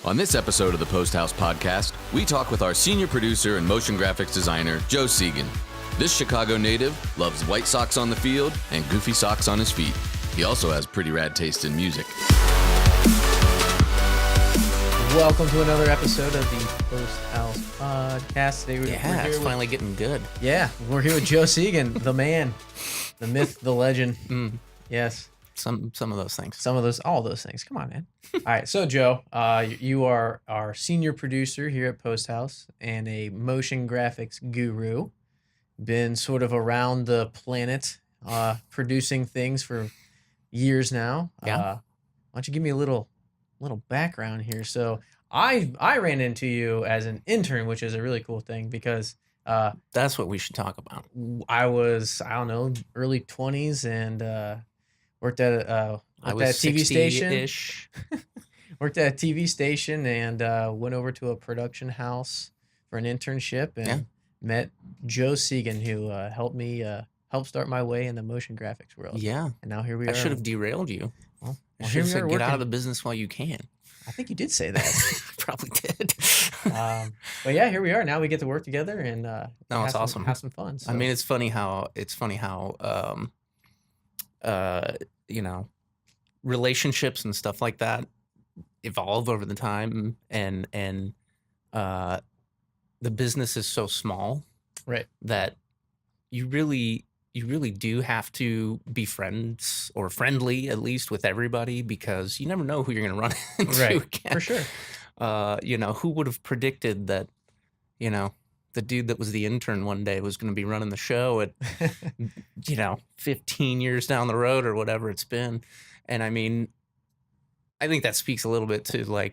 On this episode of the Post House Podcast, we talk with our senior producer and motion graphics designer, Joe Cygan. This Chicago native loves white socks on the field and goofy socks on his feet. He also has pretty rad taste in music. Welcome to another episode of the Post House Podcast. Today we're here it's finally getting good. Yeah, we're here with Joe Cygan, the man, the myth, the legend. Yes. Some of those things. All those things. Come on, man. All right, so Joe, you are our senior producer here at Post House and a motion graphics guru. Been sort of around the planet producing things for years now. Yeah. Why don't you give me a little background here? So I ran into you as an intern, which is a really cool thing because that's what we should talk about. I was, early 20s and worked at a TV station. Worked at a TV station and went over to a production house for an internship and met Joe Cygan, who helped start my way in the motion graphics world. Yeah. And now here we are. I should have derailed you. Well, I should have said, get out of the business while you can. I think you did say that. Probably did. But yeah, here we are. Now we get to work together and it's awesome. Have some fun. So. I mean, it's funny how relationships and stuff like that evolve over the time, and the business is so small, right, that you really do have to be friends or friendly at least with everybody, because you never know who you're going to run into again. For sure. Who would have predicted that, the dude that was the intern one day was going to be running the show at, 15 years down the road or whatever it's been. And I mean, I think that speaks a little bit to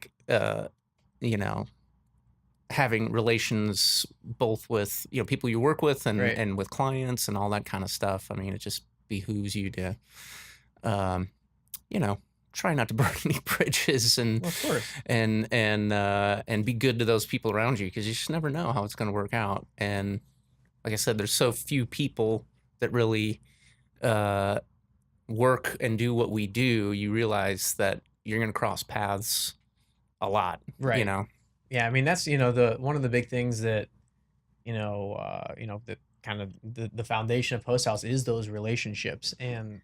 having relations both with, people you work with and with clients and all that kind of stuff. I mean, it just behooves you to, try not to burn any bridges and, of course. and be good to those people around you, because you just never know how it's going to work out. And like I said, there's so few people that really work and do what we do. You realize that you're going to cross paths a lot, right? Yeah, I mean, that's one of the big things that that kind of the foundation of Post House is those relationships. And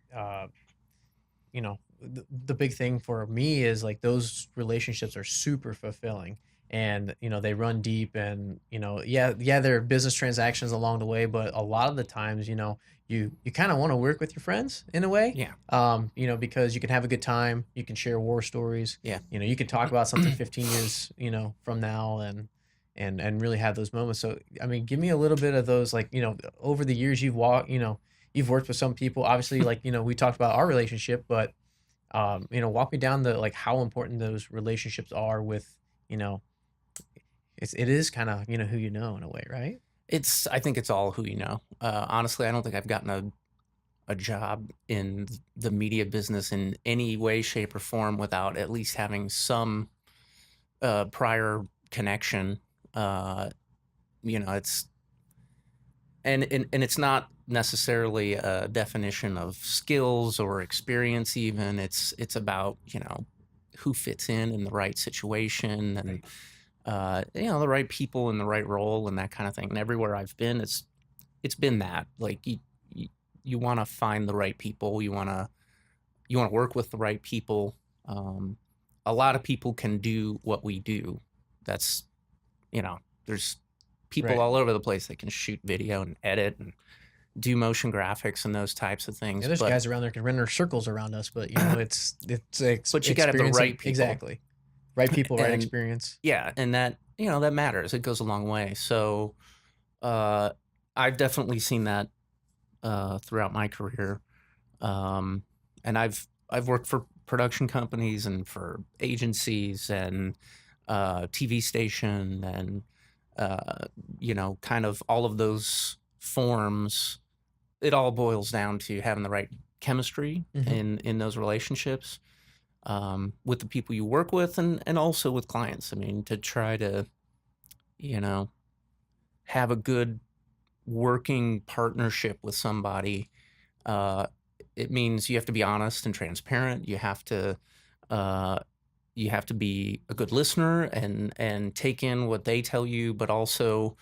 the big thing for me is like those relationships are super fulfilling, and they run deep, and there are business transactions along the way, but a lot of the times you kind of want to work with your friends in a way. Because you can have a good time, you can share war stories, you can talk about something 15 years from now and really have those moments. So I mean, give me a little bit of those, like over the years you've worked with some people, obviously, like we talked about our relationship, but walk me down the, like, how important those relationships are with it is kind of who in a way, right? I think it's all who you know. Honestly, I don't think I've gotten a job in the media business in any way, shape, or form without at least having some prior connection. It's and it's not necessarily a definition of skills or experience. Even it's about who fits in the right situation, and the right people in the right role and that kind of thing. And everywhere I've been, it's been that, like, you want to find the right people, you want to work with the right people. A lot of people can do what we do. That's there's people all over the place that can shoot video and edit and do motion graphics and those types of things. Yeah, there's guys around there can render circles around us, but it's but you got to have the right people. Exactly. Right people, right experience. Yeah, and that that matters. It goes a long way. So I've definitely seen that throughout my career, and I've worked for production companies and for agencies and TV station and kind of all of those forms. It all boils down to having the right chemistry in those relationships. With the people you work with and also with clients. I mean, to try to, have a good working partnership with somebody, it means you have to be honest and transparent. You have to, you have to be a good listener and take in what they tell you, but also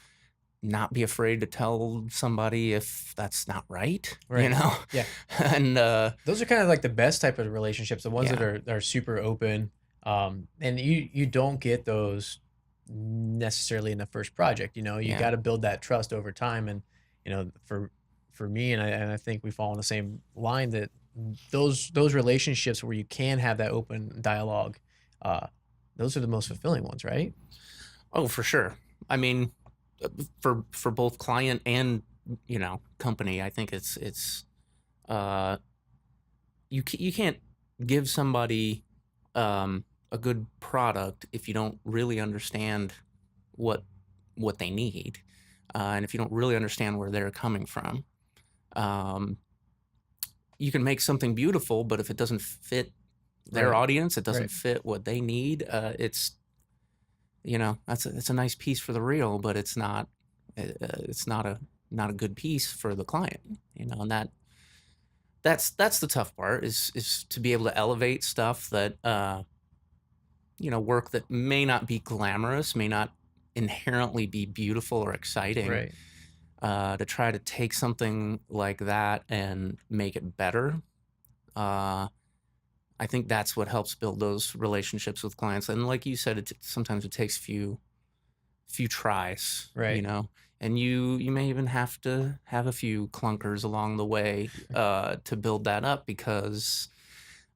not be afraid to tell somebody if that's not right, you Right. know? Yeah. And Those are kind of like the best type of relationships, the ones that yeah, are super open. And you don't get those necessarily in the first project. You yeah, got to build that trust over time. And for me, and I think we fall on the same line, that those relationships where you can have that open dialogue, uh, those are the most fulfilling ones, right? oh, for sure. I mean, for both client and company, I think it's uh you can't give somebody a good product if you don't really understand what what they need, and if you don't really understand where they're coming from. Um, you can make something beautiful, but if it doesn't fit their Right. audience, it doesn't Right. fit what they need. It's a nice piece for the reel, but it's not a good piece for the client. And that's the tough part is to be able to elevate stuff that work that may not be glamorous, may not inherently be beautiful or exciting, Right. to try to take something like that and make it better. Uh, I think that's what helps build those relationships with clients. And like you said, sometimes it takes few tries, Right. and you may even have to have a few clunkers along the way to build that up, because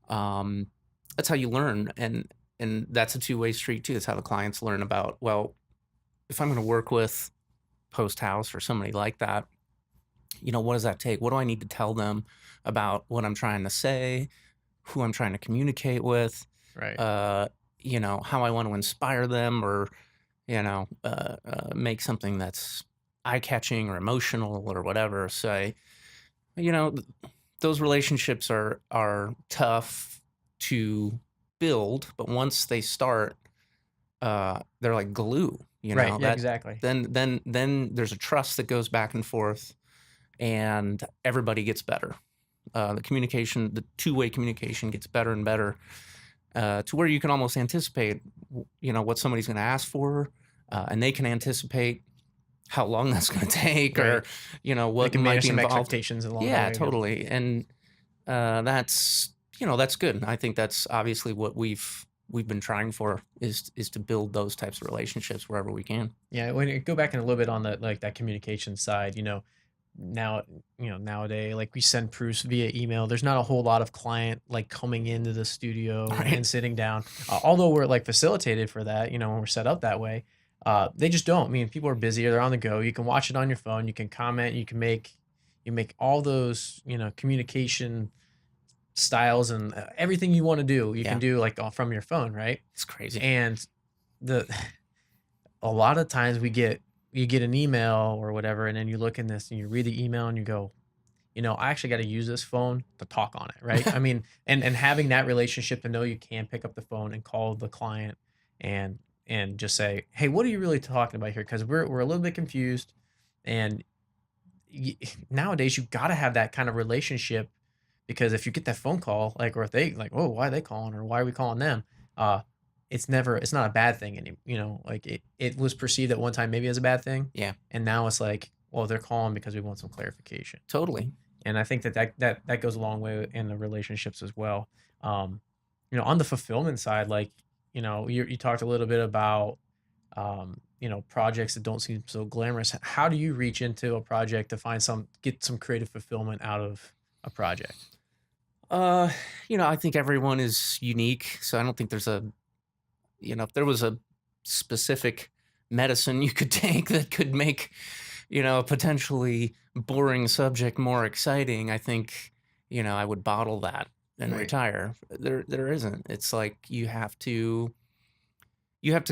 um, that's how you learn, and that's a two-way street too. That's how the clients learn about, well, if I'm going to work with Post House or somebody like that, what does that take? What do I need to tell them about what I'm trying to say, who I'm trying to communicate with, Right. uh, how I want to inspire them, or make something that's eye-catching or emotional or whatever. So, you know, th- those relationships are tough to build, but once they start, they're like glue. Right. Yeah, That exactly. then there's a trust that goes back and forth, and everybody gets better. The two-way communication gets better and better, to where you can almost anticipate, what somebody's going to ask for, and they can anticipate how long that's going to take, Right. or They what can might manage be some involved. expectations along the Yeah, way. Yep. totally. And that's good. I think that's obviously what we've been trying for, is to build those types of relationships wherever we can. Yeah, when you go back in a little bit on the like that communication side, now, nowadays, like we send proofs via email. There's not a whole lot of client like coming into the studio Right. and sitting down. Although we're like facilitated for that, when we're set up that way. They just don't. I mean, people are busy or they're on the go. You can watch it on your phone. You can comment. You make all those, communication styles and everything you want to do. You can Yeah, do like from your phone, right? it's crazy. And the a lot of times you get an email or whatever, and then you look in this and you read the email and you go, I actually got to use this phone to talk on it, right? I mean, and having that relationship to know you can pick up the phone and call the client and just say, hey, what are you really talking about here? Because we're a little bit confused, and y nowadays you got to have that kind of relationship, because if you get that phone call, like, or if they like, oh, why are they calling, or why are we calling them? Uh, it's not a bad thing anymore. Like it was perceived at one time maybe as a bad thing, Yeah, and now it's like, well, they're calling because we want some clarification. totally. And I think that goes a long way in the relationships as well. Um, on the fulfillment side, like, you talked a little bit about, projects that don't seem so glamorous. How do you reach into a project to get some creative fulfillment out of a project? Uh, I think everyone is unique, so I don't think there's if there was a specific medicine you could take that could make, a potentially boring subject more exciting, I think, I would bottle that and Right. retire. There isn't. It's like you have to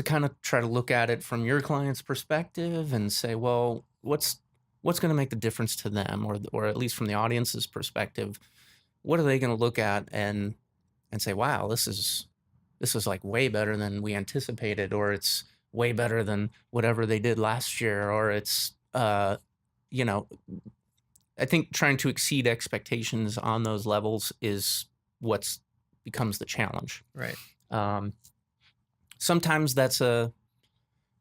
kind of try to look at it from your client's perspective and say, well, what's going to make the difference to them, or at least from the audience's perspective, what are they going to look at and say, wow, this is like way better than we anticipated, or it's way better than whatever they did last year, or it's you know I think trying to exceed expectations on those levels is what's becomes the challenge. Right. um Sometimes that's a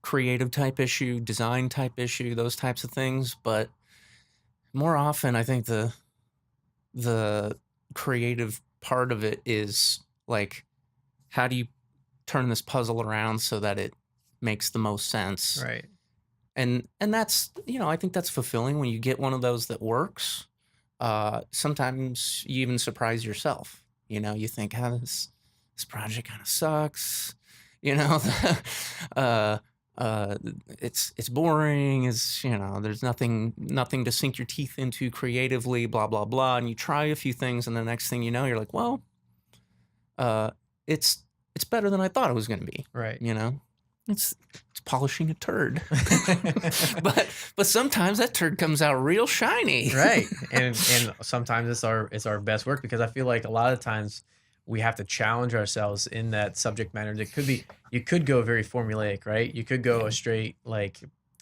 creative type issue, design type issue, those types of things. But more often, I think the creative part of it is like, how do you turn this puzzle around so that it makes the most sense? Right. And that's, I think that's fulfilling when you get one of those that works. Sometimes you even surprise yourself. You think, this project kind of sucks. You know, uh, it's boring. There's nothing to sink your teeth into creatively. Blah blah blah. And you try a few things, and the next thing you know, you're like, well, uh, it's better than I thought it was going to be. Right. It's polishing a turd, but sometimes that turd comes out real shiny. Right. And sometimes it's our best work, because I feel like a lot of times we have to challenge ourselves in that subject matter. That could be, you could go very formulaic, right? You could go Yeah. a straight, like,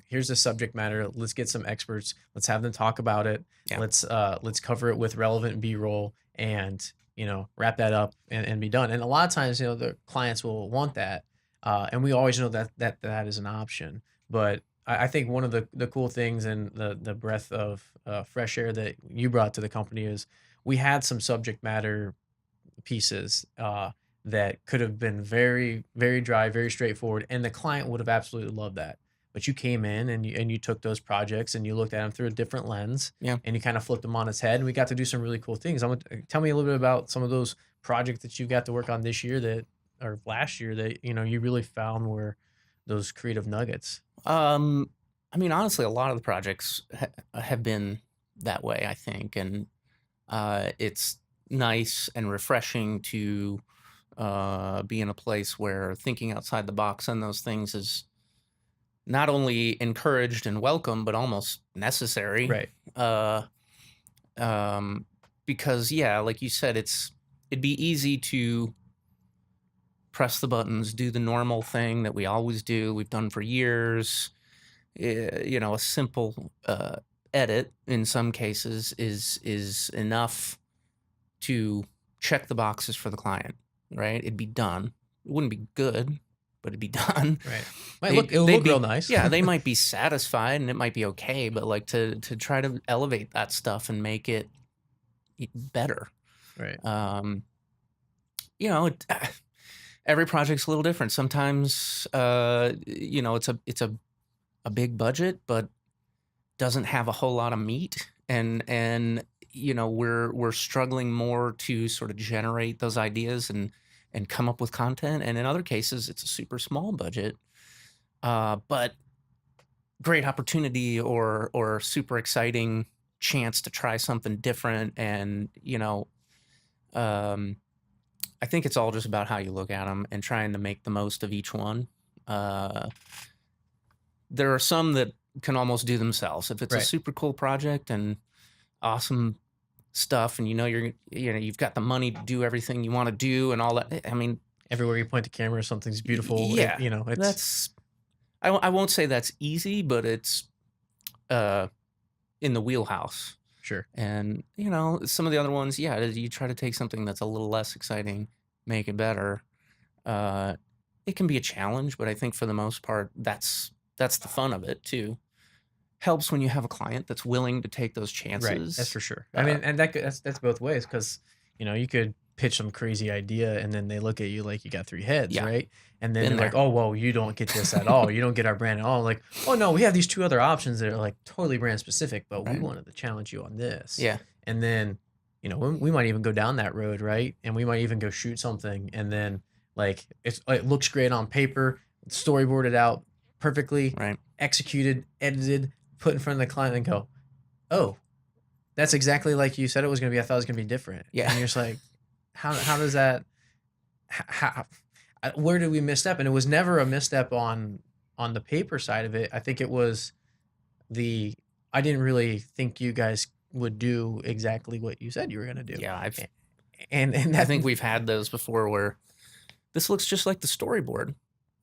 here's the subject matter. Let's get some experts. Let's have them talk about it. Yeah. Let's cover it with relevant B-roll, and wrap that up and be done. And a lot of times, the clients will want that. And we always know that is an option. But I think one of the cool things, and the breath of fresh air that you brought to the company, is we had some subject matter pieces that could have been very, very dry, very straightforward, and the client would have absolutely loved that. But you came in and you took those projects and you looked at them through a different lens, Yeah. and you kind of flipped them on its head, and we got to do some really cool things. Tell me a little bit about some of those projects that you got to work on this year, or last year, that you really found were those creative nuggets. Honestly, a lot of the projects have been that way, I think, and it's nice and refreshing to be in a place where thinking outside the box on those things is not only encouraged and welcome, but almost necessary. Right. Because like you said, it'd be easy to press the buttons, do the normal thing that we always do, we've done for years. A simple edit in some cases is enough to check the boxes for the client, right? It'd be done. It wouldn't be good, but it'd be done. Right. It'll look real nice. Yeah, they might be satisfied and it might be okay, but like to try to elevate that stuff and make it better. Right. Every project's a little different. Sometimes, it's a big budget, but doesn't have a whole lot of meat, and we're struggling more to sort of generate those ideas and come up with content. And in other cases, it's a super small budget, but great opportunity or super exciting chance to try something different. And I think it's all just about how you look at them and trying to make the most of each one. There are some that can almost do themselves. If it's a Right. super cool project and awesome stuff, and you've got the money to do everything you want to do and all that. I mean, Everywhere you point the camera, something's beautiful. Yeah, It's that's I won't say that's easy, but it's in the wheelhouse. sure. And some of the other ones, you try to take something that's a little less exciting, make it better. It can be a challenge, but I think for the most part, that's the fun of it too. Helps when you have a client that's willing to take those chances. Right. That's for sure. I mean, and that's both ways, because you could pitch some crazy idea and then they look at you like you got three heads, Yeah. right? And then Been they're like, there. oh, well, you don't get this at all. You don't get our brand at all. Like, oh no, we have these two other options that are like totally brand specific, but we Right. wanted to challenge you on this. Yeah. And then, we might even go down that road, right? And we might even go shoot something, and then like it looks great on paper, storyboarded out perfectly, Right. executed, edited, put in front of the client, and go, oh, that's exactly like you said it was going to be. I thought it was going to be different. Yeah. And you're just like, how does that, where did we misstep? And it was never a misstep on the paper side of it. I think it was I didn't really think you guys would do exactly what you said you were going to do. Yeah. And I that, think we've had those before where this looks just like the storyboard.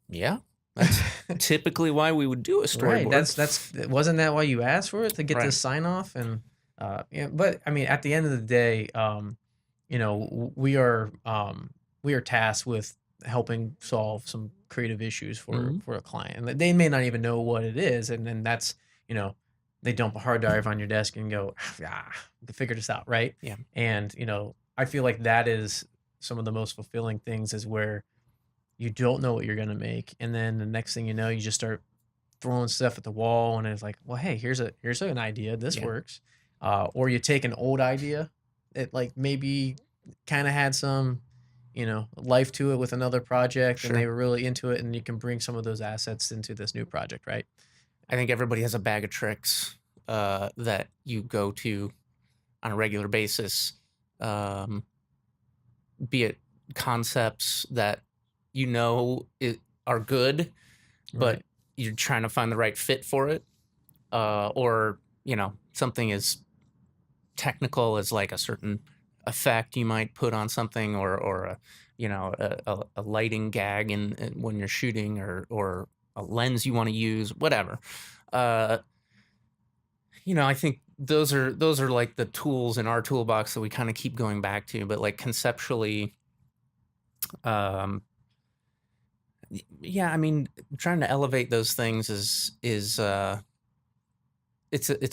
Yeah. That's typically why we would do a storyboard. right. Wasn't that why you asked for it, to get Right. this sign off? And but I mean, at the end of the day, we are tasked with helping solve some creative issues Hmm. for a client, and they may not even know what it is, and then that's you know they dump a hard drive on your desk and go, ah, we can figure this out, right? Yeah. And I feel like that is some of the most fulfilling things is where you don't know what you're gonna make, and then the next thing you know, you just start throwing stuff at the wall, and it's like, well, hey, here's an idea, this Yeah. works. Or you take an old idea that like maybe kind of had some, life to it with another project, and they Sure. were really into it, and you can bring some of those assets into this new project, right? I think everybody has a bag of tricks that you go to on a regular basis, um, be it concepts that are good, but Right. you're trying to find the right fit for it, or something as technical as like a certain effect you might put on something, or a lighting gag when you're shooting, or a lens you want to use, whatever. Uh, I think those are like the tools in our toolbox that we kind of keep going back to, but like conceptually, um, yeah, I mean, trying to elevate those things is it's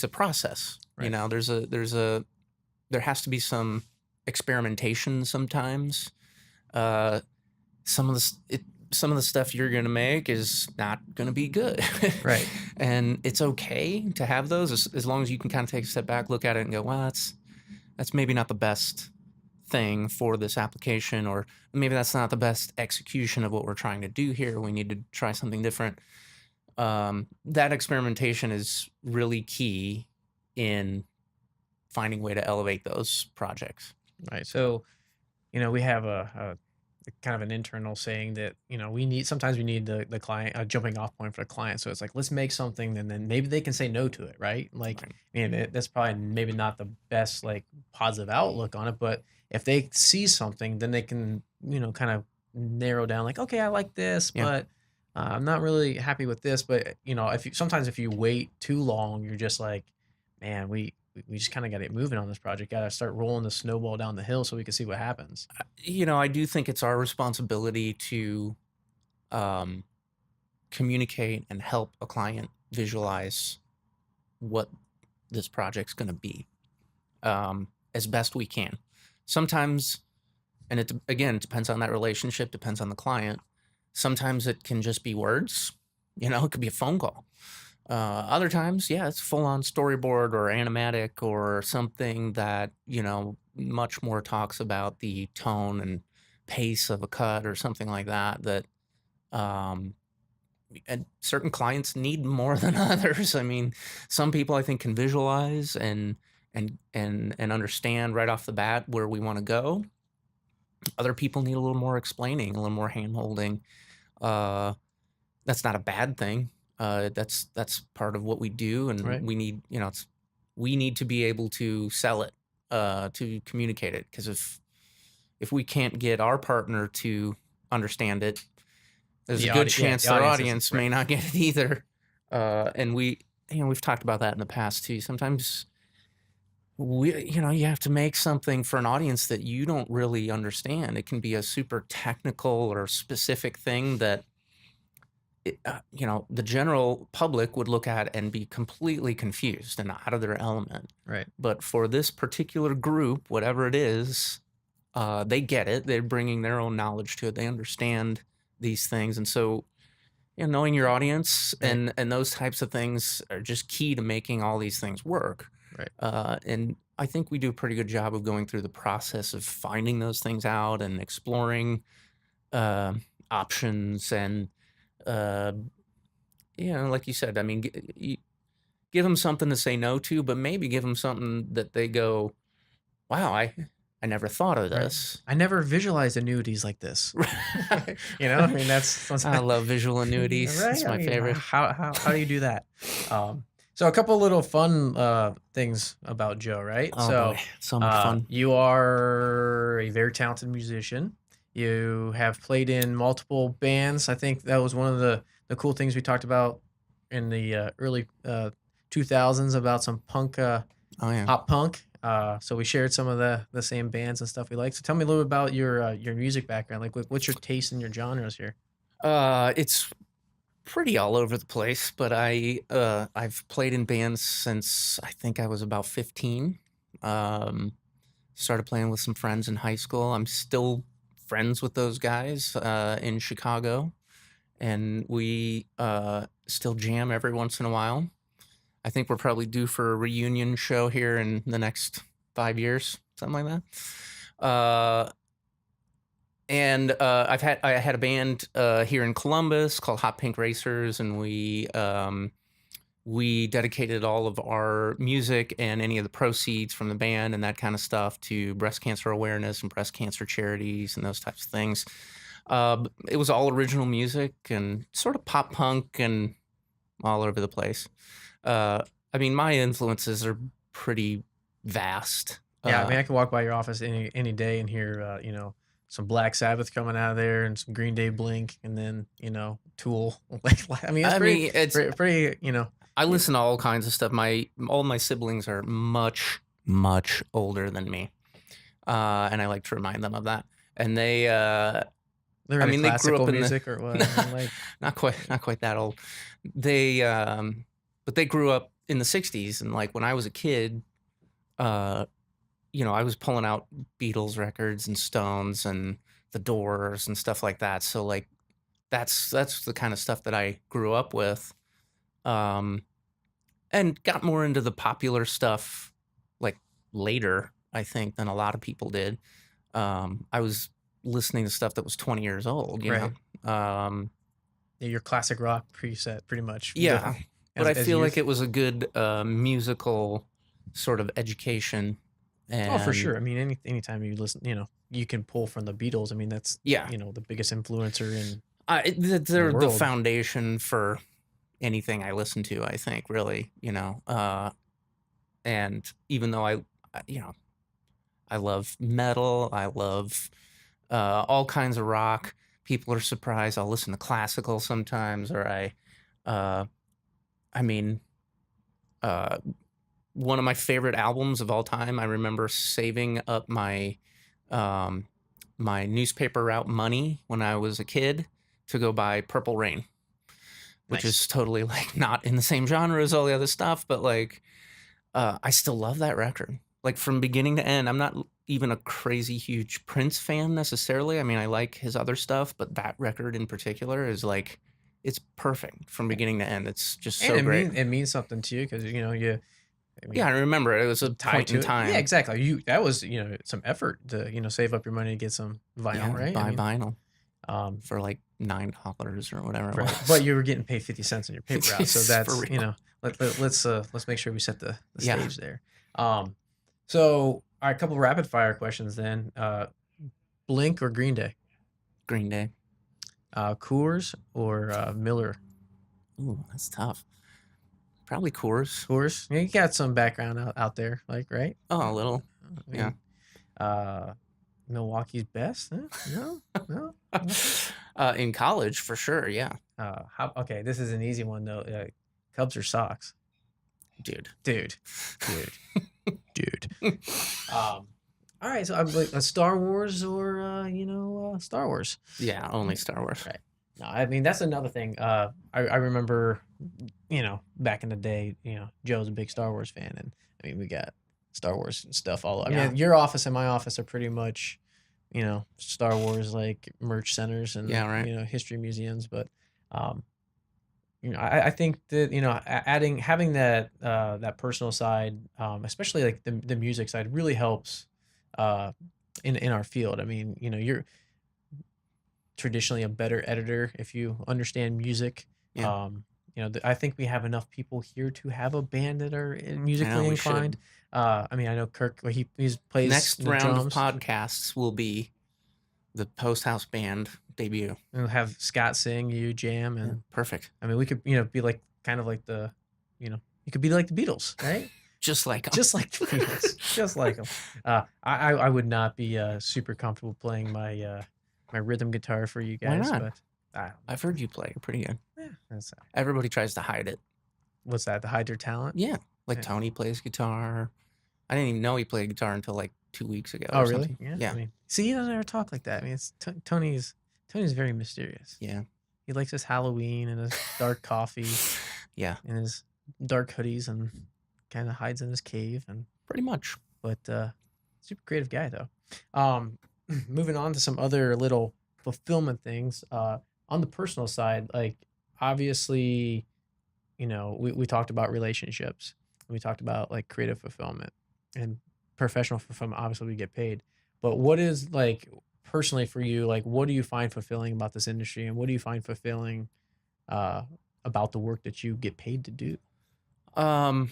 a process. Right. There has to be some experimentation sometimes. Uh, some of some of the stuff you're gonna make is not gonna be good, Right. and it's okay to have those as long as you can kind of take a step back, look at it, and go, well, that's maybe not the best thing for this application, or maybe that's not the best execution of what we're trying to do here. We need to try something different. That experimentation is really key in finding a way to elevate those projects. Right. So, we have a kind of an internal saying that, sometimes we need the client, a jumping off point for the client. So it's like, let's make something and then maybe they can say no to it. Right. Like, Right. that's probably maybe not the best, like positive outlook on it, but if they see something, then they can, kind of narrow down like, okay, I like this, Yeah. but I'm not really happy with this. But, if you wait too long, you're just like, man, we just kind of got to get moving on this project. Got to start rolling the snowball down the hill so we can see what happens. I do think it's our responsibility to um, communicate and help a client visualize what this project's going to be, as best we can. Sometimes, and it again depends on that relationship, depends on the client. Sometimes it can just be words. It could be a phone call. Other times, yeah, it's full on storyboard or animatic or something that, much more talks about the tone and pace of a cut or something like that. Um, and certain clients need more than others. I mean, some people I think can visualize and understand right off the bat where we want to go. Other people need a little more explaining, a little more hand holding. Uh, that's not a bad thing. That's part of what we do, and Right. we need we need to be able to sell it, to communicate it. Because if we can't get our partner to understand it, there's a good chance The their audience isn't audience right. may not get it either. And we've talked about that in the past too. Sometimes you have to make something for an audience that you don't really understand. It can be a super technical or specific thing that the general public would look at and be completely confused and out of their element. Right. But for this particular group, whatever it is, they get it. They're bringing their own knowledge to it. They understand these things. And so, knowing your audience Right. and those types of things are just key to making all these things work. Right. And I think we do a pretty good job of going through the process of finding those things out and exploring options and, uh, like you said, I mean, give them something to say no to, but maybe give them something that they go, wow, I never thought of Right. this. I never visualized annuities like this. I mean, that's I love visual annuities. right. It's I my mean, favorite. how do you do that? So a couple little fun things about Joe, right? Oh boy, so much fun. You are a very talented musician. You have played in multiple bands. I think that was one of the cool things we talked about in the early 2000s about some punk, Oh yeah. pop punk. So we shared some of the same bands and stuff we like. So tell me a little bit about your music background. Like, what's your taste in your genres here? It's pretty all over the place, but I've played in bands since I think I was about 15. Um, Started playing with some friends in high school. I'm still friends with those guys in Chicago, and we still jam every once in a while. I think we're probably due for a reunion show here in the next 5 years, something like that. And I had a band here in Columbus called Hot Pink Racers, and we dedicated all of our music and any of the proceeds from the band and that kind of stuff to breast cancer awareness and breast cancer charities and those types of things. It was all original music and sort of pop punk and all over the place. I mean, my influences are pretty vast. Yeah, I mean, I could walk by your office any day and hear some Black Sabbath coming out of there and some Green Day, Blink, and then Tool. I mean, it's pretty. I listen to all kinds of stuff. All my siblings are much, much older than me, and I like to remind them of that. And they They're into classical music or what? Like, not quite that old. But they grew up in the '60s, and like when I was a kid, I was pulling out Beatles records and Stones and the Doors and stuff like that. So like, that's the kind of stuff that I grew up with, and got more into the popular stuff like later, I think, than a lot of people did. I was listening to stuff that was 20 years old, you Right. know. Your classic rock preset, pretty much. Yeah, but I as feel like youth. it was a good musical sort of education. Oh, for And sure. I mean, anytime you listen, you can pull from the Beatles. I mean, that's yeah, the biggest influencer in they're the world. foundation for anything I listen to, I think, really, and even though I love metal, I love all kinds of rock. People are surprised I'll listen to classical sometimes, or I mean, one of my favorite albums of all time. I remember saving up my my newspaper route money when I was a kid to go buy Purple Rain, which Nice. is totally like not in the same genre as all the other stuff, but like I still love that record. Like from beginning to end. I'm not even a crazy huge Prince fan necessarily. I mean, I like his other stuff, but that record in particular is like it's perfect from beginning to end. It's just so And great. it means something to you because I mean, Yeah, I remember it was a tied point to in it. time. Yeah, exactly. That was some effort to save up your money to get some vinyl, Yeah, right? buy I mean, vinyl for like $9 or whatever it right. was. But you were getting paid 50 cents on your paper route, so For that's real. let's make sure we set the Yeah. stage there. So all right, a couple rapid fire questions then. Blink or Green Day? Green Day. Coors or Miller? Ooh, that's tough. Probably Coors. Coors. Yeah, you got some background out there, like, right? Oh, a little. I mean, Milwaukee's best? Huh? No. In college, for sure. Yeah, Okay, this is an easy one though. Cubs or Sox? dude. Dude. All right, so I'm like a Star Wars or Star Wars. Yeah, only Star Wars. Right. No, I mean that's another thing. I remember, back in the day, Joe's a big Star Wars fan, and I mean we got Star Wars stuff all. I Yeah. mean your office and my office are pretty much, Star Wars like merch centers and Yeah, right. history museums, but I think that having that personal side, especially like the music side, really helps in our field. I mean, you're traditionally a better editor if you understand music. Yeah. I think we have enough people here to have a band that are musically we should. inclined. I mean, I know Kirk, he plays Next the round drums. of podcasts will be the Post House Band debut. We'll have Scott sing, you jam, and Yeah, perfect. I mean, we could be like kind of like the you could be like the Beatles, right? Just like 'em. Just like the Beatles, just like them. I would not be super comfortable playing my my rhythm guitar for you Why guys, not? but I've heard you play. You're pretty good. that's Everybody tries to hide it. what's that? To hide their talent? Yeah, like Yeah. Tony plays guitar. I didn't even know he played guitar until like 2 weeks ago Oh, or really? something. Yeah. I Yeah, mean, see, he doesn't ever talk like that. I mean, Tony's very mysterious. yeah, He likes his Halloween and his dark coffee yeah. and his dark hoodies and kind of hides in his cave. And Pretty much. but super creative guy though. Um, moving on to some other little fulfillment things. On the personal side, like obviously, we talked about relationships. We talked about like creative fulfillment and professional fulfillment. Obviously, we get paid. But what is like personally for you? Like, what do you find fulfilling about this industry, and what do you find fulfilling uh, about the work that you get paid to do? Um,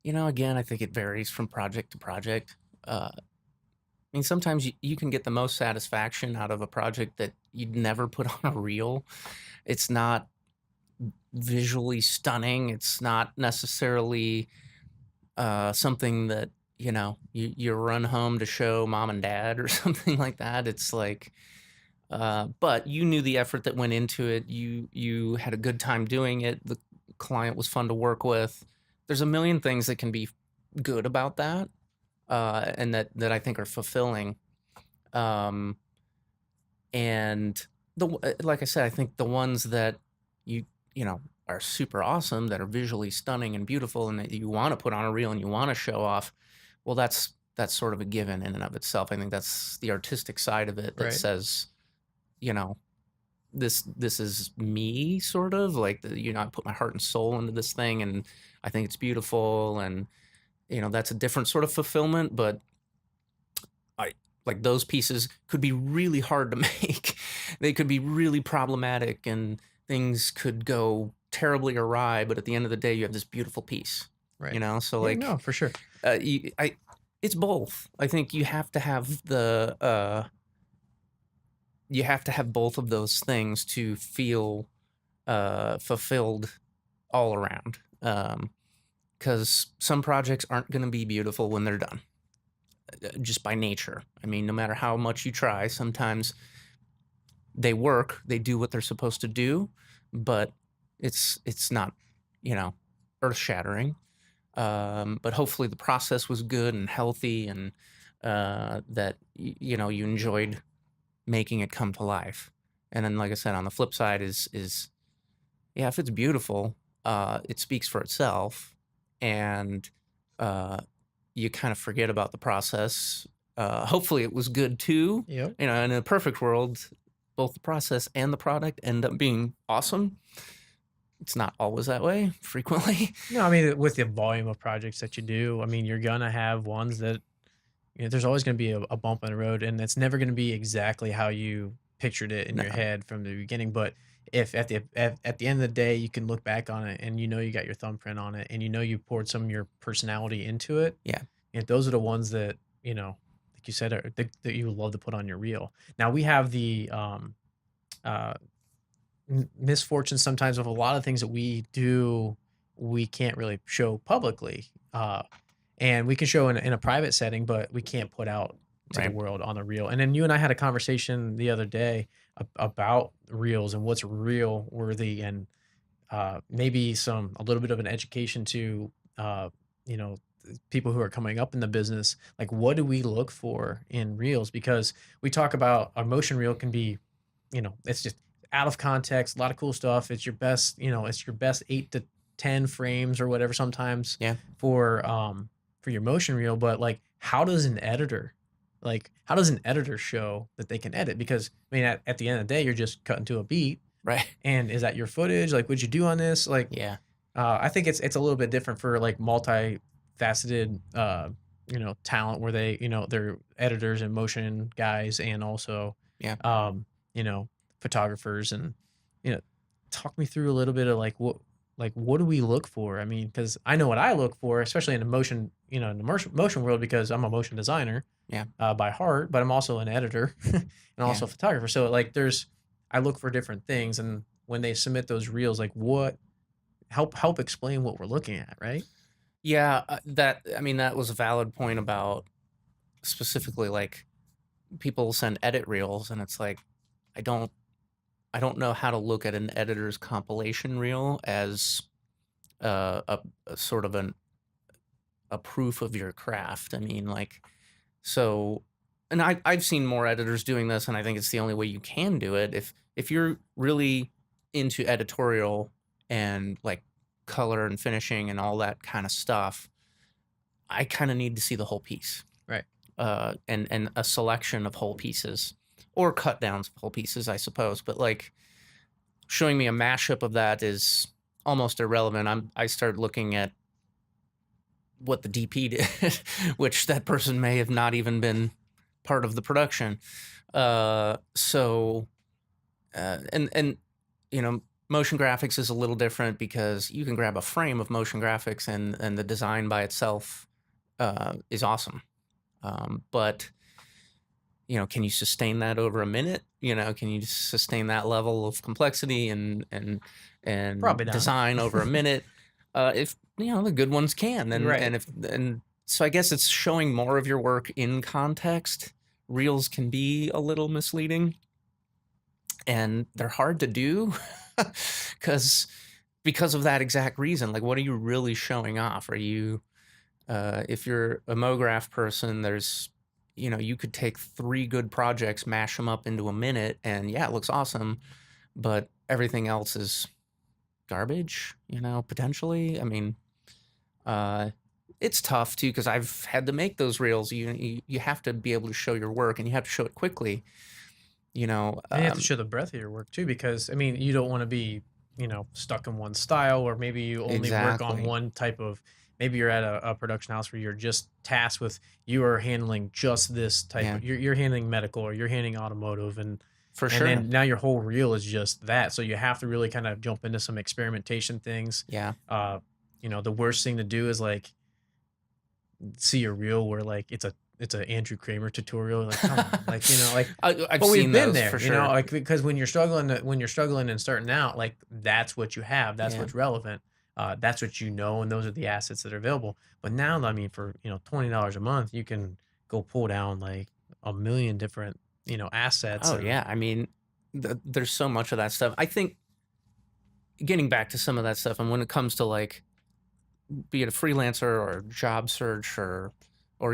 again, I think it varies from project to project. I mean, sometimes you can get the most satisfaction out of a project that you'd never put on a reel. It's not visually stunning. It's not necessarily something that you run home to show mom and dad or something like that. It's like, but you knew the effort that went into it. You had a good time doing it. The client was fun to work with. There's a million things that can be good about that, and that I think are fulfilling. Um, and like I said, I think the ones that you you know are super awesome, that are visually stunning and beautiful, and that you want to put on a reel and you want to show off, well, that's sort of a given in and of itself. I think that's the artistic side of it that Right. says, you know, this is me, sort of like I put my heart and soul into this thing, and I think it's beautiful, and that's a different sort of fulfillment. But I like those pieces could be really hard to make. They could be really problematic, and things could go terribly awry, but at the end of the day you have this beautiful piece. Right. So Yeah. like, No, for sure. it's both. I think you have to have both of those things to feel fulfilled all around. Because some projects aren't going to be beautiful when they're done, just by nature. I mean, no matter how much you try, sometimes they work, they do what they're supposed to do, but it's not, you know, earth shattering. But hopefully the process was good and healthy, and that you enjoyed making it come to life. And then, like I said, on the flip side is yeah, if it's beautiful, it speaks for itself, and uh, you kind of forget about the process. Hopefully, it was good too. Yep. In a perfect world, both the process and the product end up being awesome. It's not always that way, frequently. No, I mean, with the volume of projects that you do, I mean, you're gonna have ones that there's always gonna be a bump in the road, and it's never gonna be exactly how you pictured it in No, your head from the beginning. But if at the end of the day, you can look back on it and you got your thumbprint on it, and you poured some of your personality into it, yeah, and those are the ones that like you said, that you would love to put on your reel. Now we have the uh, misfortune sometimes of a lot of things that we do, we can't really show publicly. And we can show in a private setting, but we can't put out to the right, world on the reel. And then you and I had a conversation the other day about reels and what's real worthy, and maybe a little bit of an education to you know people who are coming up in the business. Like, what do we look for in reels? Because we talk about our motion reel can be, it's just out of context, a lot of cool stuff. It's your best, it's your best 8 to 10 frames or whatever sometimes yeah, for your motion reel. But like, how does an editor show that they can edit? Because I mean, at the end of the day, you're just cutting to a beat. right, And is that your footage? Like, what'd you do on this? Like, yeah, I think it's a little bit different for like multifaceted, talent where they're editors and motion guys and also, yeah. um, photographers. And, you know, talk me through a little bit of what do we look for? I mean, because I know what I look for, especially in the motion, in the motion world, because I'm a motion designer Yeah, by heart, but I'm also an editor and yeah. also a photographer. So like, I look for different things, and when they submit those reels, like what help explain what we're looking at, right? Yeah, that was a valid point about specifically like people send edit reels, and it's like I don't I don't know how to look at an editor's compilation reel as a sort of a proof of your craft. I mean, like, so, and I've seen more editors doing this, and I think it's the only way you can do it. If you're really into editorial and like color and finishing and all that kind of stuff, I kind of need to see the whole piece. Right. And a selection of whole pieces or cut downs of whole pieces, I suppose. But like showing me a mashup of that is almost irrelevant. I start looking at what the DP did, which that person may have not even been part of the production. And you know, motion graphics is a little different because you can grab a frame of motion graphics and the design by itself is awesome. But you know, can you sustain that over a minute? You know, can you sustain that level of complexity and Probably not. design over a minute? If you know, the good ones can, Right. and so I guess it's showing more of your work in context. Reels can be a little misleading, and they're hard to do because of that exact reason. Like, what are you really showing off? Are you if you're a MoGraph person, there's, you know, you could take 3 good projects, mash them up into a minute, and yeah, it looks awesome, but everything else is garbage, you know, potentially. I mean, it's tough too because I've had to make those reels. You have to be able to show your work, and you have to show it quickly. You know, And you have to show the breadth of your work too, because I mean, you don't want to be, you know, stuck in one style, or maybe you only work on exactly. one type of. Maybe you're at a production house where you're just tasked with, you are handling just this type Yeah, of, you're handling medical or you're handling automotive, for and sure. then now your whole reel is just that. So you have to really kind of jump into some experimentation things. Yeah. Uh, you know, the worst thing to do is like see a reel where like it's a Andrew Kramer tutorial. Like, come on, like, you know, like, I've but we've seen been those there, for you know, sure. like, because when you're struggling and starting out, like, that's what you have, that's Yeah. what's relevant, that's what you know, and those are the assets that are available. But now, I mean, for, you know, $20 a month, you can go pull down like a million different, you know, assets. Oh And yeah. I mean, there's so much of that stuff. I think getting back to some of that stuff, and when it comes to like, be it a freelancer or job search or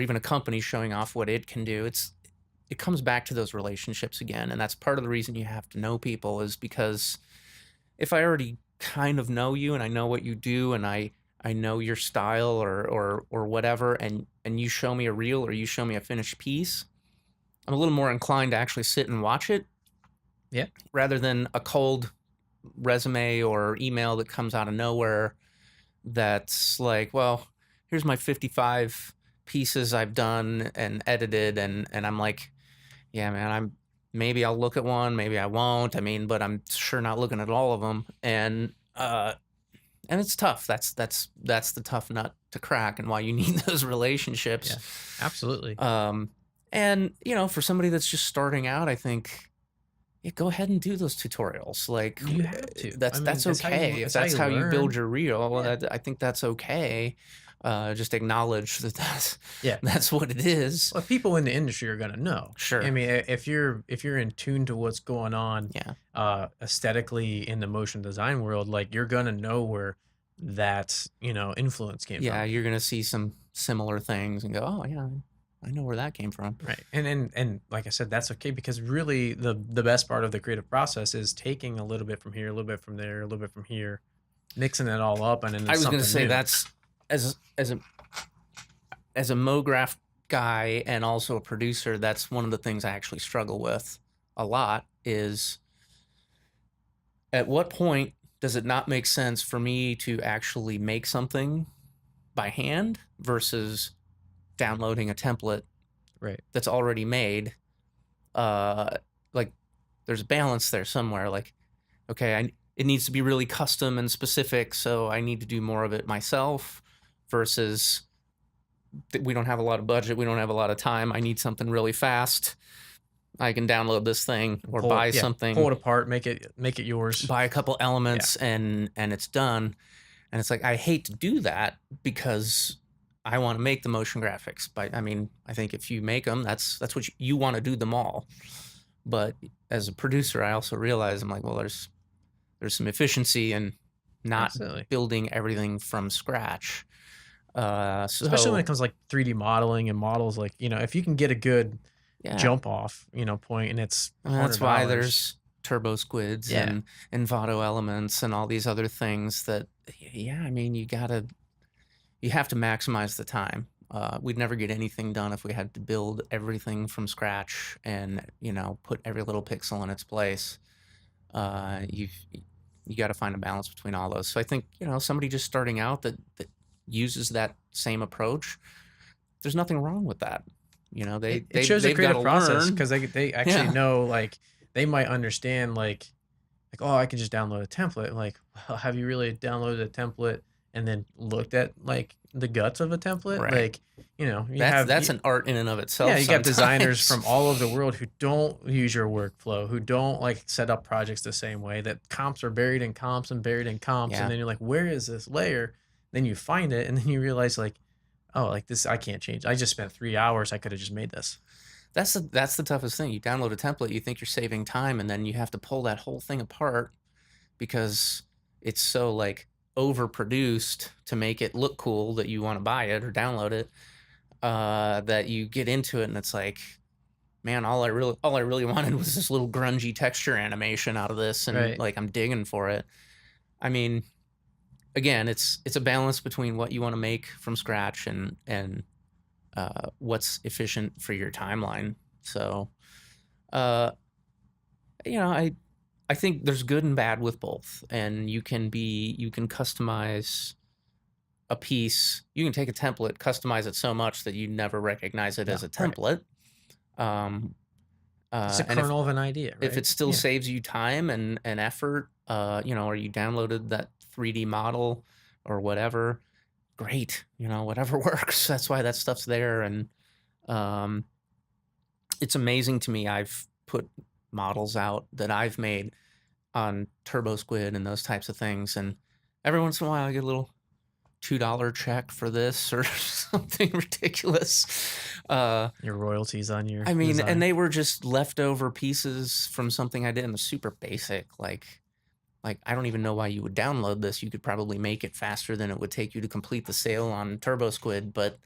even a company showing off what it can do, it comes back to those relationships again, and that's part of the reason you have to know people, is because if I already kind of know you and I know what you do and I know your style or whatever, and you show me a reel or you show me a finished piece, I'm a little more inclined to actually sit and watch it yeah, rather than a cold resume or email that comes out of nowhere that's like, well, here's my 55 pieces I've done and edited, and I'm like, yeah, man, maybe I'll look at one, maybe I won't. I mean, but I'm sure not looking at all of them, and it's tough. That's the tough nut to crack, and why you need those relationships. yeah, absolutely. Um, and you know, for somebody that's just starting out, I think, yeah, go ahead and do those tutorials. Like, You have to. I mean, that's okay. If that's how that's you how you build learn. your reel, Yeah, I think that's okay. Just acknowledge that yeah. that's what it is. Well, people in the industry are gonna know. I Sure. mean, if you're in tune to what's going on, Yeah. aesthetically in the motion design world, like, you're gonna know where that, you know, influence came Yeah, from. you're gonna see some similar things and go, oh yeah, I know where that came from. Right. And like I said, that's okay, because really the best part of the creative process is taking a little bit from here, a little bit from there, a little bit from here, mixing it all up, and then I it's was gonna something say new. that's as a MoGraph guy and also a producer, that's one of the things I actually struggle with a lot is, at what point does it not make sense for me to actually make something by hand versus downloading a template Right. that's already made? Like, there's a balance there somewhere. Like, okay, it needs to be really custom and specific, so I need to do more of it myself, versus we don't have a lot of budget, we don't have a lot of time, I need something really fast, I can download this thing or Pull it, buy yeah, pull something, it apart, make it yours. buy a couple Yeah. elements, and it's done. And it's like, I hate to do that because I want to make the motion graphics. But I mean, I think if you make them, that's what you want to do them all. But as a producer, I also realize, I'm like, well, there's some efficiency in not Absolutely. building everything from scratch. Especially when So it comes to, like, 3D modeling and models, like, if you can get a good yeah, jump off, point and it's and that's why $100. there's turbo squids Yeah, and Vado elements and all these other things that, yeah, I mean, you have to maximize the time. We'd never get anything done if we had to build everything from scratch and put every little pixel in its place. You've you got to find a balance between all those. So I think somebody just starting out that uses that same approach, there's nothing wrong with that. it shows a They've got to creative process learn. because they actually Yeah, know, like, they might understand, like, "Oh, I can just download a template." Like, well, have you really downloaded a template and then looked at, like, the guts of a template? right. Like, you have That's an art in and of yeah, itself you got designers sometimes. from all over the world who don't use your workflow, who don't, like, set up projects the same way, that comps are buried in comps and buried in comps, and Yeah. then you're like, "Where is this layer?" Then you find it, and then you realize, like, "Oh, like, this I can't change. I just spent 3 hours. I coulda just made this." That's the toughest thing. You download a template, you think you're saving time, and then you have to pull that whole thing apart because it's so like overproduced to make it look cool that you want to buy it or download it. That you get into it and it's like, man, all I really wanted was this little grungy texture animation out of this, and Right. like I'm digging for it. I mean, again, it's a balance between what you want to make from scratch and what's efficient for your timeline. So, uh, I think there's good and bad with both, and you can customize a piece. You can take a template, customize it so much that you never recognize it as No, a right. template. Um, It's a and if kernel of an idea, if right? it still Yeah. saves you time and effort, or you downloaded that 3D model or whatever, great. Whatever works. That's why that stuff's there, and um, it's amazing to me. I've put models out that I've made on Turbo Squid and those types of things, and every once in a while I get a little $2 check for this or something ridiculous. Uh, Your royalties on your I mean, and design. they were just leftover pieces from something I did in the super basic. Like I don't even know why you would download this. You could probably make it faster than it would take you to complete the sale on Turbo Squid, but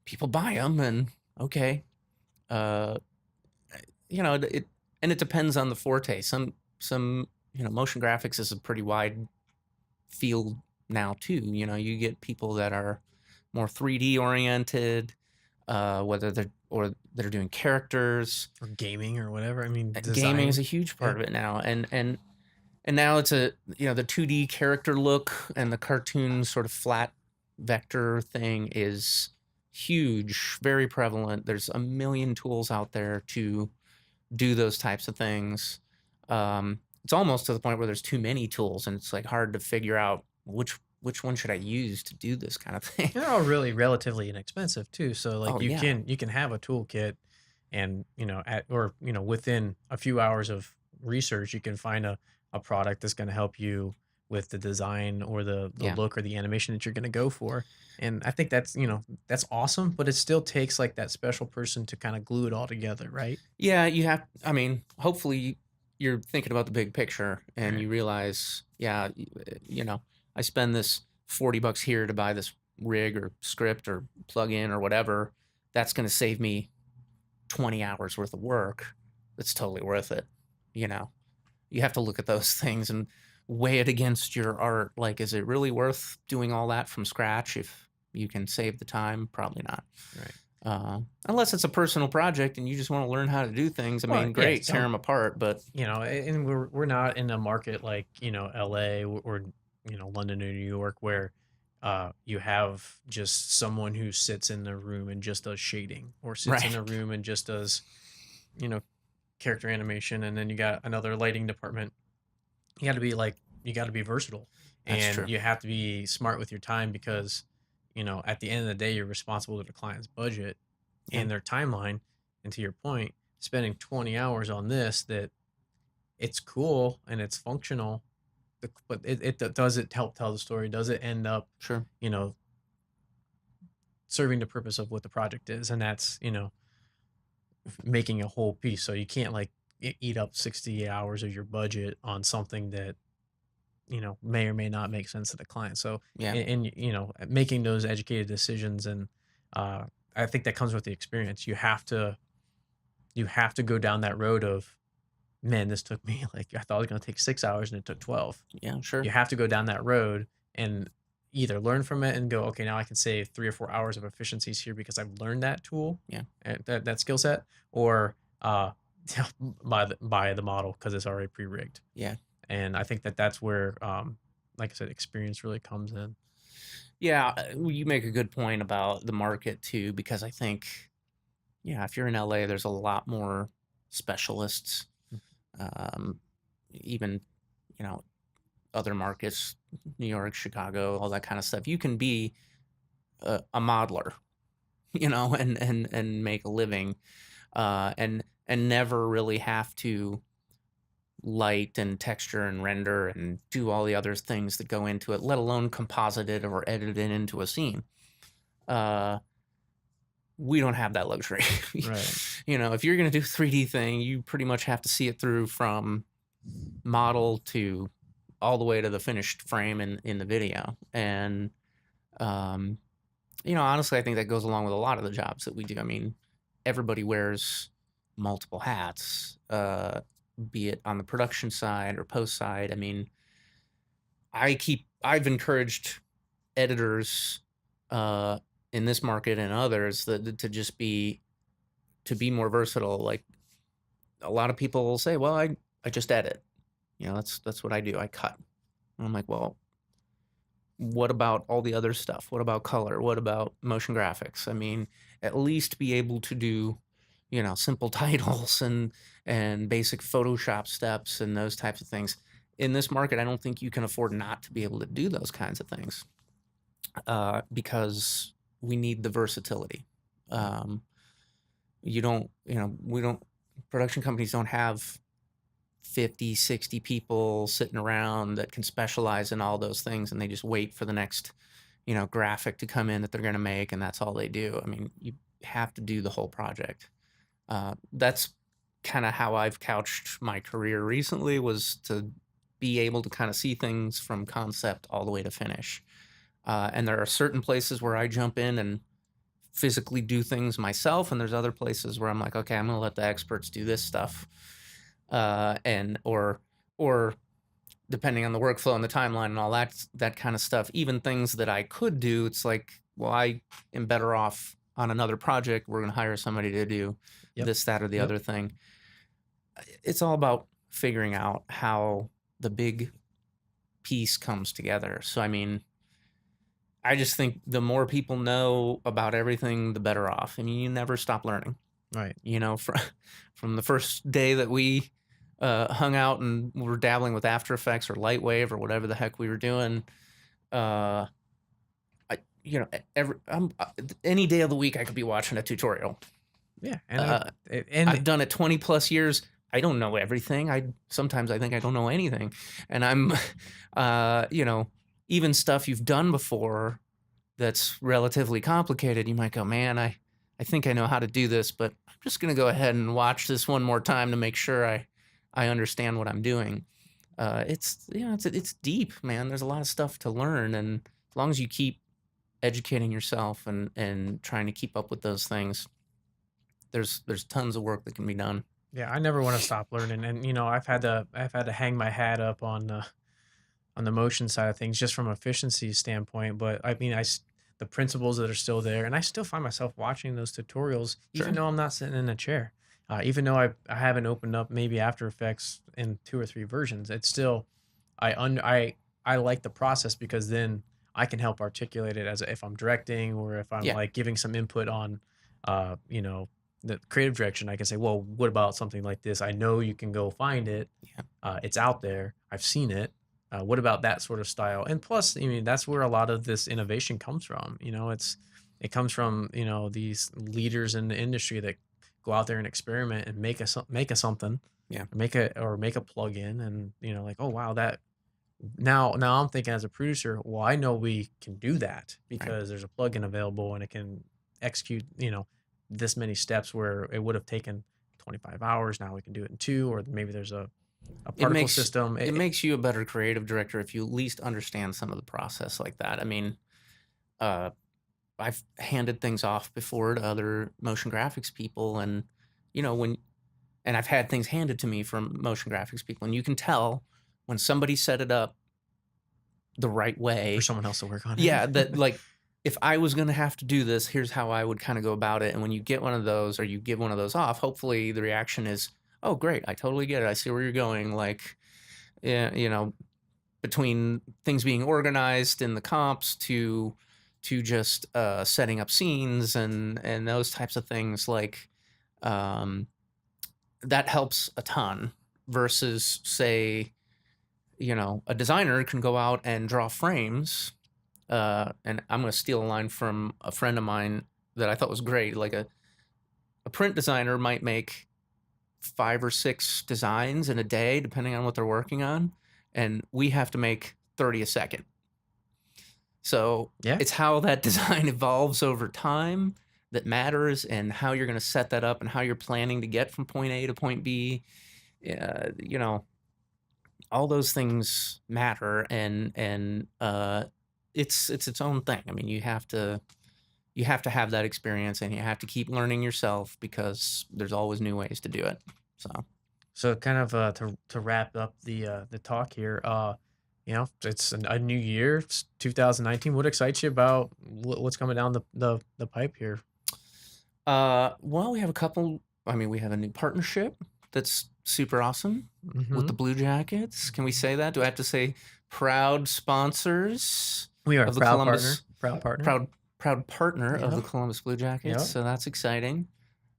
people buy them, and okay. Uh, it and it depends on the forte. Some motion graphics is a pretty wide field now too. You get people that are more 3D oriented, whether they're doing characters. Or gaming or whatever. I mean, Gaming is a design. huge Yeah. part of it now, and now it's the 2D character look and the cartoon sort of flat vector thing is huge, very prevalent. There's a million tools out there to do those types of things. It's almost to the point where there's too many tools, and it's like hard to figure out which one should I use to do this kind of thing. They're all really relatively inexpensive too. So, like, Oh you yeah, can have a toolkit, and within a few hours of research, you can find a product that's going to help you with the design or the yeah, look or the animation that you're going to go for. And I think that's awesome, but it still takes, like, that special person to kind of glue it all together, right? yeah. You have. I mean, hopefully you're thinking about the big picture and Right. you realize, yeah, I spend this $40 here to buy this rig or script or plugin or whatever. That's going to save me 20 hours worth of work. It's totally worth it. You know, you have to look at those things and weigh it against your art. Like, is it really worth doing all that from scratch if you can save the time? Probably not. Right. Unless it's a personal project and you just want to learn how to do things. I Well, mean, yeah. great, tear them apart. But And we're not in a market like, LA or London or New York, where you have just someone who sits in the room and just does shading, or sits in right, a room and just does you know character animation, and then you got another lighting department. You got to be versatile, that's and true. you have to be smart with your time, because at the end of the day, you're responsible to the client's budget Yeah, and their timeline. And to your point, spending 20 hours on this, that it's cool and it's functional, but does it help tell the story? Does it end up, sure. you know, serving the purpose of what the project is? And that's, making a whole piece. So you can't, like, eat up 60 hours of your budget on something that may or may not make sense to the client. So Yeah. making those educated decisions, and I think that comes with the experience. You have to go down that road of, man, this took me like, I thought it was going to take 6 hours and it took 12. Yeah, sure. You have to go down that road and either learn from it and go, okay, now I can save 3 or 4 hours of efficiencies here because I've learned that tool, Yeah. and that skill set, or buy the model because it's already pre-rigged. Yeah. And I think that's where, like I said, experience really comes in. Yeah, you make a good point about the market too, because I think, yeah, if you're in LA, there's a lot more specialists. Even, you know, other markets, New York, Chicago, all that kind of stuff. You can be a modeler, and make a living, and never really have to light and texture and render and do all the other things that go into it, let alone composite it or edit it into a scene. We don't have that luxury. Right. If you're going to do a 3D thing, you pretty much have to see it through from model to all the way to the finished frame in the video. And, honestly, I think that goes along with a lot of the jobs that we do. I mean, everybody wears multiple hats, be it on the production side or post side. I mean, I've encouraged editors in this market and others to be more versatile. Like, a lot of people will say, well, I just edit. That's what I do. I cut. And I'm like, well, what about all the other stuff? What about color? What about motion graphics? I mean, at least be able to do, simple titles and basic Photoshop steps and those types of things. In this market, I don't think you can afford not to be able to do those kinds of things, because we need the versatility. Production companies don't have 50, 60 people sitting around that can specialize in all those things, and they just wait for the next, graphic to come in that they're going to make, and that's all they do. I mean, you have to do the whole project. That's kind of how I've couched my career recently, was to be able to kind of see things from concept all the way to finish. And there are certain places where I jump in and physically do things myself, and there's other places where I'm like, okay, I'm going to let the experts do this stuff. Or depending on the workflow and the timeline and all that kind of stuff, even things that I could do, it's like, well, I am better off on another project. We're going to hire somebody to do this, that, or the other thing. It's all about figuring out how the big piece comes together. So, I mean, I just think the more people know about everything, the better off. I mean, you never stop learning. Right. From the first day that we hung out and were dabbling with After Effects or Lightwave or whatever the heck we were doing, any day of the week I could be watching a tutorial. Yeah, and I've done it 20 plus years. I don't know everything. Sometimes I think I don't know anything, and I'm, even stuff you've done before that's relatively complicated, you might go, man, I think I know how to do this, but I'm just going to go ahead and watch this one more time to make sure I understand what I'm doing. It's deep, man. There's a lot of stuff to learn, and as long as you keep educating yourself and trying to keep up with those things, there's tons of work that can be done. Yeah, I never want to stop learning, and I've had to hang my hat up on the motion side of things just from efficiency standpoint. But I mean, the principles that are still there, and I still find myself watching those tutorials, even though I'm not sitting in a chair, even though I haven't opened up maybe After Effects in 2 or 3 versions. It's still, I like the process, because then I can help articulate it as if I'm directing, or if I'm like giving some input on, the creative direction. I can say, well, what about something like this? I know you can go find it. It's out there. I've seen it. What about that sort of style? And plus, I mean, that's where a lot of this innovation comes from. It comes from, these leaders in the industry that go out there and experiment and make a something, make a plug-in, and like, oh wow, that now I'm thinking as a producer, well, I know we can do that because there's a plugin available and it can execute, this many steps where it would have taken 25 hours. Now we can do it in 2, or maybe there's a a It particle makes system. it makes you a better creative director if you at least understand some of the process like that. I mean, uh, I've handed things off before to other motion graphics people, and you know when and I've had things handed to me from motion graphics people, and you can tell when somebody set it up the right for way. someone else to work on it. Yeah, that like if I was going to have to do this, here's how I would kind of go about it. And when you get one of those or you give one of those off, hopefully the reaction is, "Oh, great. I totally get it. I see where you're going." Like, yeah, you know, between things being organized in the comps to just setting up scenes and those types of things, like um, that helps a ton versus say, you know, a designer can go out and draw frames. And I'm going to steal a line from a friend of mine that I thought was great. Like a print designer might make 5 or 6 designs in a day, depending on what they're working on. And we have to make 30 a second. So Yeah. it's how that design evolves over time that matters, and how you're going to set that up and how you're planning to get from point A to point B. You know, all those things matter, and it's its own thing. I mean, you have to have that experience, and you have to keep learning yourself because there's always new ways to do it. So kind of to wrap up the talk here, you know, it's a new year, it's 2019. What excites you about what's coming down the pipe here? Well, we have a couple. I mean, we have a new partnership that's super awesome with the Mhm. Blue Jackets. Can we say that? Do I have to say proud sponsors We are a of the proud partner. Columbus Proud partner. proud partner of the Yep. Columbus Blue Jackets? Yep. So that's exciting.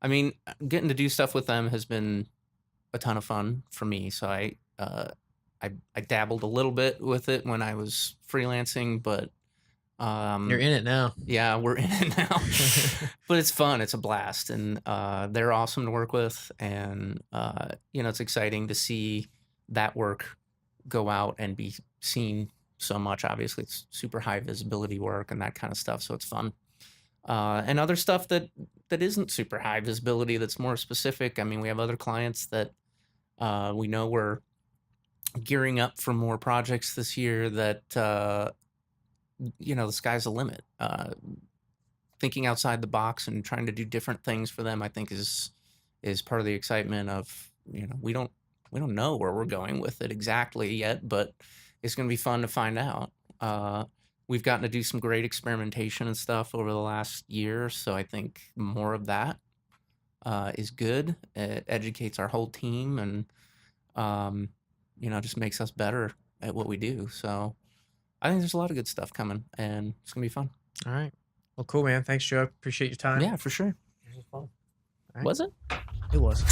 I mean, getting to do stuff with them has been a ton of fun for me. So I dabbled a little bit with it when I was freelancing, but You're in it now. yeah, we're in it now. But it's fun. It's a blast, and they're awesome to work with. And you know, it's exciting to see that work go out and be seen so much. Obviously, it's super high visibility work and that kind of stuff, so it's fun. And other stuff that isn't super high visibility, that's more specific. I mean, we have other clients that we know we're gearing up for more projects this year that you know, the sky's the limit. Thinking outside the box and trying to do different things for them, I think is part of the excitement of, you know, we don't know where we're going with it exactly yet, but it's going to be fun to find out. We've gotten to do some great experimentation and stuff over the last year, so I think more of that is good. It educates our whole team, and you know, just makes us better at what we do. So I think there's a lot of good stuff coming, and it's gonna be fun. All right. Well, cool, man. Thanks, Joe. Appreciate your time. Yeah, for sure. It was fun. All right. Was it? It was.